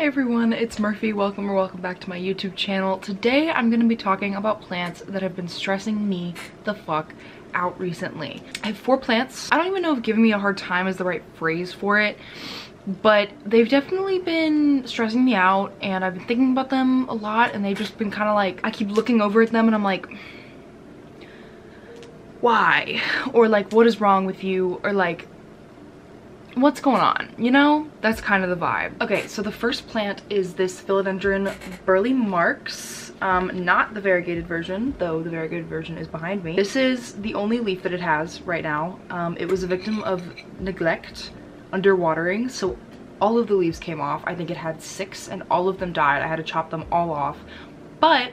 Hey everyone, it's Murphy. Welcome back to my YouTube channel. Today I'm going to be talking about plants that have been stressing me the fuck out recently. I have 4 plants. I don't even know if giving me a hard time is the right phrase for it, but they've definitely been stressing me out and I've been thinking about them a lot, and they've just been kind of like, I keep looking over at them and I'm like, why? Or like, what is wrong with you? Or like, what's going on? You know, that's kind of the vibe. Okay, so the first plant is this Philodendron Burle Marx. Not the variegated version, though the variegated version is behind me. This is the only leaf that it has right now. It was a victim of neglect, underwatering, so all of the leaves came off. I think it had 6 and all of them died. I had to chop them all off. But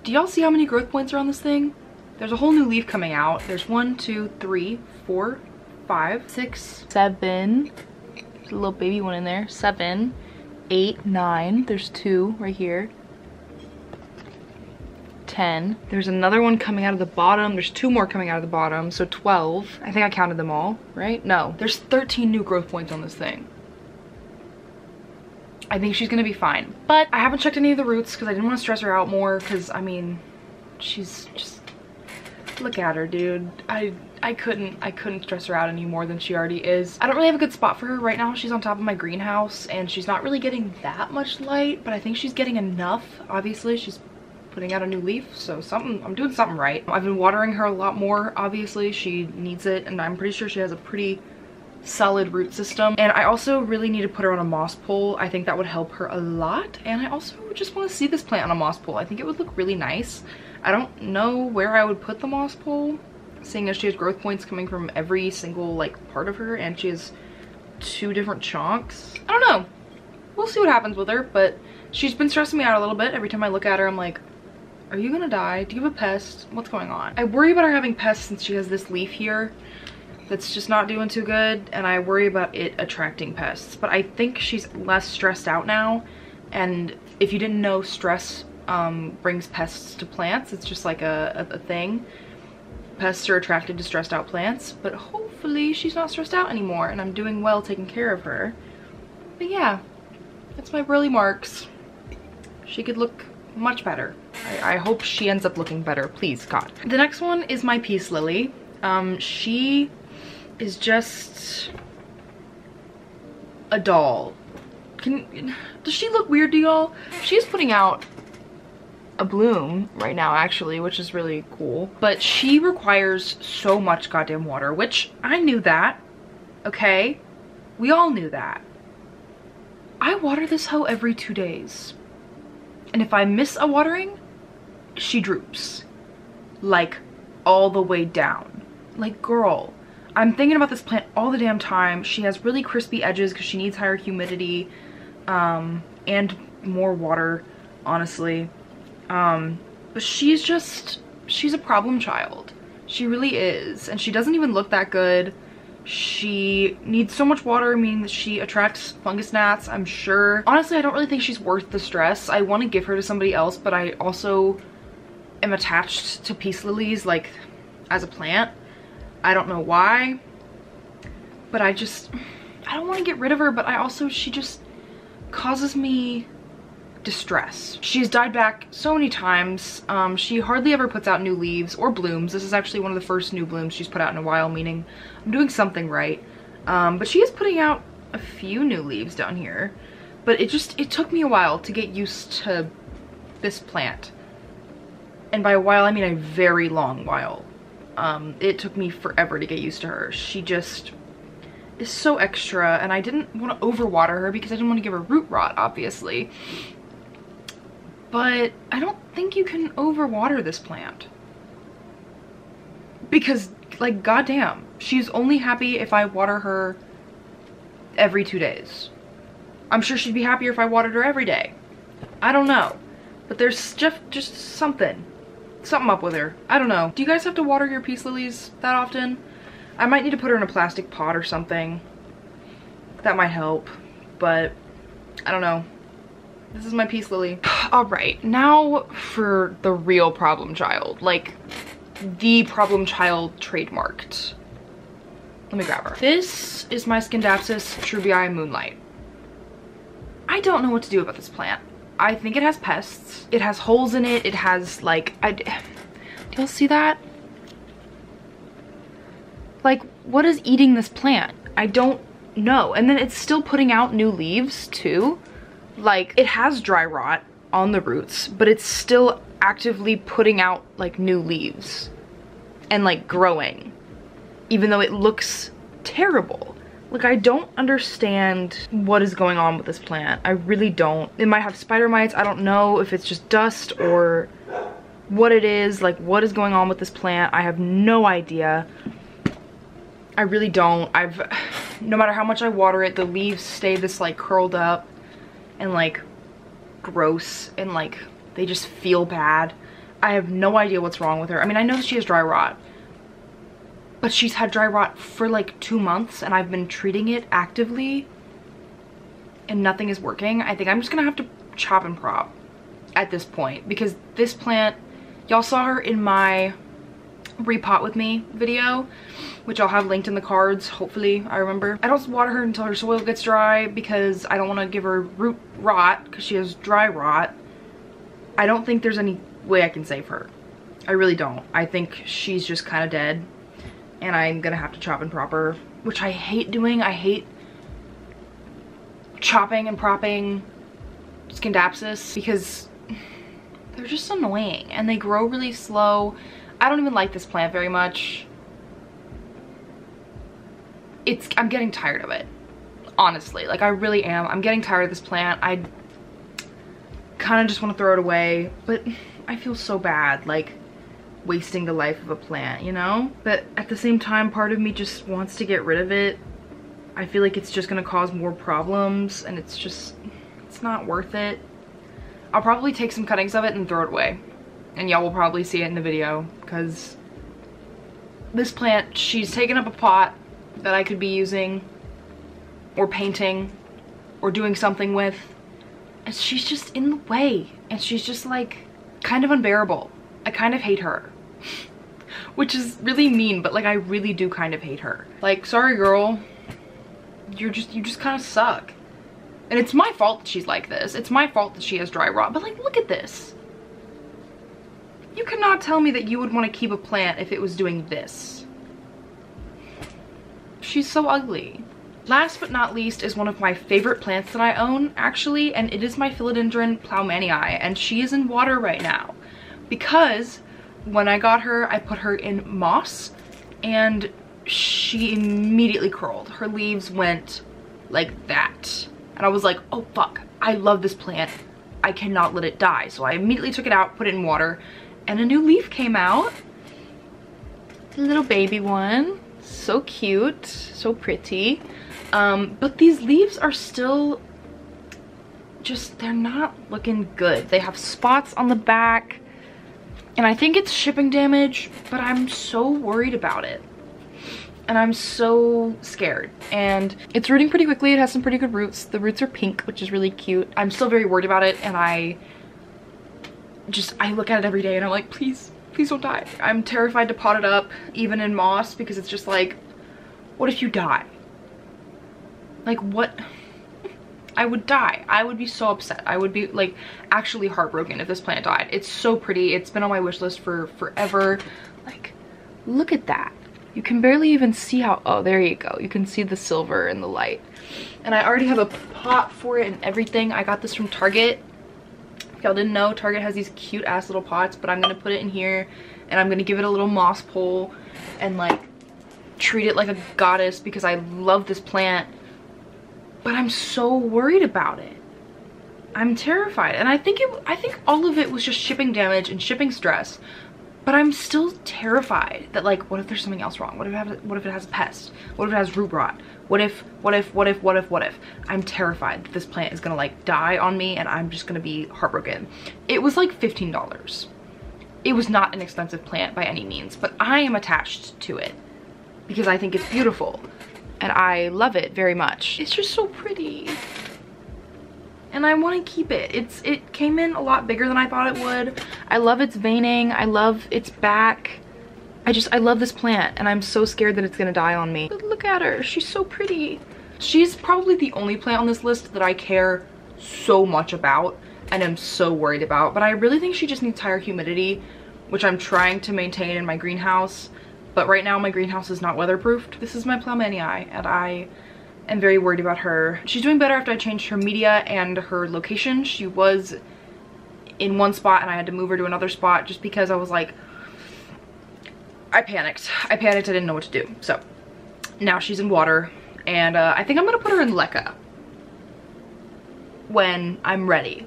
do y'all see how many growth points are on this thing? There's a whole new leaf coming out. There's 1, 2, 3, 4, 5, 6, 7. There's a little baby one in there. 7, 8, 9. There's 2 right here. 10. There's another one coming out of the bottom. There's 2 more coming out of the bottom, so 12. I think I counted them all, right? No, there's 13 new growth points on this thing. I think she's gonna be fine, but I haven't checked any of the roots because I didn't want to stress her out more, because I mean, she's just, look at her, dude. I couldn't stress her out any more than she already is. I don't really have a good spot for her right now. She's on top of my greenhouse and she's not really getting that much light, but I think she's getting enough. Obviously, she's putting out a new leaf, so I'm doing something right. I've been watering her a lot more. Obviously, she needs it, and I'm pretty sure she has a pretty solid root system. And I also really need to put her on a moss pole. I think that would help her a lot. And I also just want to see this plant on a moss pole. I think it would look really nice. I don't know where I would put the moss pole, seeing as she has growth points coming from every single like part of her, and she has 2 different chunks. I don't know. We'll see what happens with her, but she's been stressing me out a little bit. Every time I look at her, I'm like, are you gonna die? Do you have a pest? What's going on? I worry about her having pests since she has this leaf here that's just not doing too good, and I worry about it attracting pests. But I think she's less stressed out now, and if you didn't know, stress brings pests to plants. It's just like a thing. Pests are attracted to stressed out plants, but hopefully she's not stressed out anymore and I'm doing well taking care of her. But yeah, that's my Burle Marx. She could look much better. I hope she ends up looking better, please God. The next one is my Peace Lily. She is just a doll. Does she look weird to y'all? She's putting out a bloom right now actually, which is really cool, but she requires so much goddamn water, which I knew that, okay? We all knew that. I water this hoe every 2 days, and if I miss a watering, she droops like all the way down. Like, girl, I'm thinking about this plant all the damn time. She has really crispy edges because she needs higher humidity and more water, honestly. But she's a problem child. She really is. And she doesn't even look that good. She needs so much water, meaning that she attracts fungus gnats, I'm sure. Honestly, I don't really think she's worth the stress. I want to give her to somebody else, but I also am attached to peace lilies, like, as a plant. I don't know why, but I don't want to get rid of her, but she just causes me distress. She's died back so many times. She hardly ever puts out new leaves or blooms. This is actually one of the first new blooms she's put out in a while, meaning I'm doing something right. But she is putting out a few new leaves down here, but it took me a while to get used to this plant. And by a while, I mean a very long while. It took me forever to get used to her. She just is so extra, and I didn't want to overwater her because I didn't want to give her root rot, obviously. But I don't think you can overwater this plant. Because, like, goddamn, she's only happy if I water her every 2 days. I'm sure she'd be happier if I watered her every day. I don't know. But there's just something up with her. I don't know. Do you guys have to water your peace lilies that often? I might need to put her in a plastic pot or something. That might help. But I don't know. This is my peace lily. All right, now for the real problem child, like the problem child trademarked. Let me grab her. This is my Scindapsus Trubii Moonlight. I I don't know what to do about this plant. I think it has pests. It has holes in it. It has like, do y'all see that? Like, what is eating this plant? I don't know. And then it's still putting out new leaves too. Like, it has dry rot on the roots, but it's still actively putting out like new leaves and like growing, even though it looks terrible. Like, I don't understand what is going on with this plant. I really don't. It might have spider mites. I don't know if it's just dust or what it is. Like, what is going on with this plant? I have no idea. I really don't. No matter how much I water it, the leaves stay this like curled up and like gross, and like they just feel bad. I have no idea what's wrong with her. I mean, I know that she has dry rot, but she's had dry rot for like 2 months and I've been treating it actively and nothing is working. I think I'm just gonna have to chop and prop at this point, because this plant, y'all saw her in my repot with me video, which I'll have linked in the cards, hopefully I remember. I don't water her until her soil gets dry because I don't want to give her root rot because she has dry rot. I don't think there's any way I can save her. I really don't. I think she's just kind of dead and I'm gonna have to chop and prop her, which I hate doing. I hate chopping and propping Scindapsus because they're just annoying and they grow really slow. I don't even like this plant very much. I'm getting tired of it, honestly. Like, I really am. I'm getting tired of this plant. I kind of just want to throw it away, but I feel so bad, like, wasting the life of a plant, you know? But at the same time, part of me just wants to get rid of it. I feel like it's just gonna cause more problems, and it's not worth it. I'll probably take some cuttings of it and throw it away. And y'all will probably see it in the video, because this plant, she's taken up a pot that I could be using or painting or doing something with, and she's just in the way, and she's just like kind of unbearable. I kind of hate her, which is really mean, but like I really do kind of hate her. Like, sorry girl, you just kind of suck. And it's my fault that she's like this. It's my fault that she has dry rot, but like, look at this. You cannot tell me that you would want to keep a plant if it was doing this. She's so ugly. Last but not least is one of my favorite plants that I own, actually, and it is my Philodendron Ploumannii, and she is in water right now because when I got her, I put her in moss and she immediately curled. Her leaves went like that. And I was like, oh fuck, I love this plant. I cannot let it die. So I immediately took it out, put it in water, and a new leaf came out. A little baby one. So cute, so pretty. But these leaves are still just, they're not looking good. They have spots on the back, and I think it's shipping damage, but I'm so worried about it. And I'm so scared. And it's rooting pretty quickly. It has some pretty good roots. The roots are pink, which is really cute. I'm still very worried about it, and I look at it every day and I'm like, please, please don't die. I'm terrified to pot it up, even in moss, because it's just like, what if you die? Like, what? I would die. I would be so upset. I would be like actually heartbroken if this plant died. It's so pretty. It's been on my wish list for forever. Like, look at that. You can barely even see how, oh, there you go. You can see the silver in the light. And I already have a pot for it and everything. I got this from Target. If y'all didn't know, Target has these cute ass little pots, but I'm gonna put it in here and I'm gonna give it a little moss pole and like treat it like a goddess because I love this plant. But I'm so worried about it. I'm terrified. And I think all of it was just shipping damage and shipping stress. But I'm still terrified that, like, what if there's something else wrong? What if it has a pest? What if it has root rot? What if? I'm terrified that this plant is gonna like die on me and I'm just gonna be heartbroken. It was like $15. It was not an expensive plant by any means, but I am attached to it because I think it's beautiful and I love it very much. It's just so pretty. And I want to keep it. It came in a lot bigger than I thought it would. I love its veining. I love its back. I love this plant and I'm so scared that it's gonna die on me. But look at her, she's so pretty. She's probably the only plant on this list that I care so much about and am so worried about, but I really think she just needs higher humidity, which I'm trying to maintain in my greenhouse. But right now my greenhouse is not weatherproofed. This is my Plowmanii, and I am very worried about her. She's doing better after I changed her media and her location. She was in one spot and I had to move her to another spot just because I was like, I panicked. I didn't know what to do. So now she's in water, and I think I'm gonna put her in Leca when I'm ready,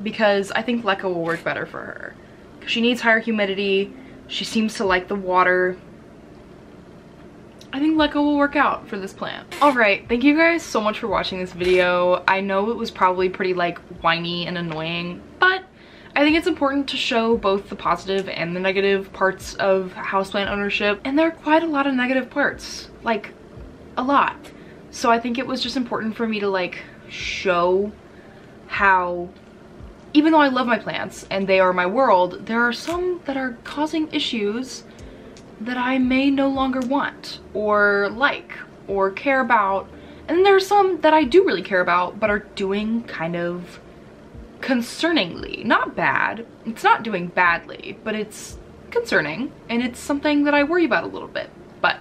because I think Leca will work better for her. She needs higher humidity. She seems to like the water. I think Leca will work out for this plant. All right, thank you guys so much for watching this video. I know it was probably pretty like whiny and annoying, but I think it's important to show both the positive and the negative parts of houseplant ownership. And there are quite a lot of negative parts, like a lot. So I think it was just important for me to like show how, even though I love my plants and they are my world, there are some that are causing issues that I may no longer want or like or care about. And then there are some that I do really care about but are doing kind of concerningly. Not bad. It's not doing badly, but it's concerning, and it's something that I worry about a little bit. But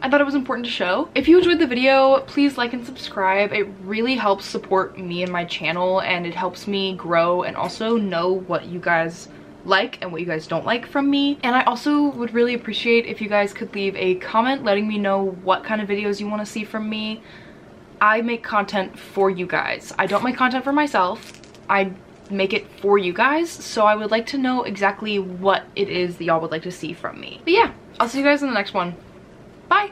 I thought it was important to show. If you enjoyed the video, please like and subscribe. It really helps support me and my channel, and it helps me grow and also know what you guys like and what you guys don't like from me. And I also would really appreciate if you guys could leave a comment letting me know what kind of videos you want to see from me. I make content for you guys. I don't make content for myself. I make it for you guys, so I would like to know exactly what it is that y'all would like to see from me. But yeah, I'll see you guys in the next one. Bye!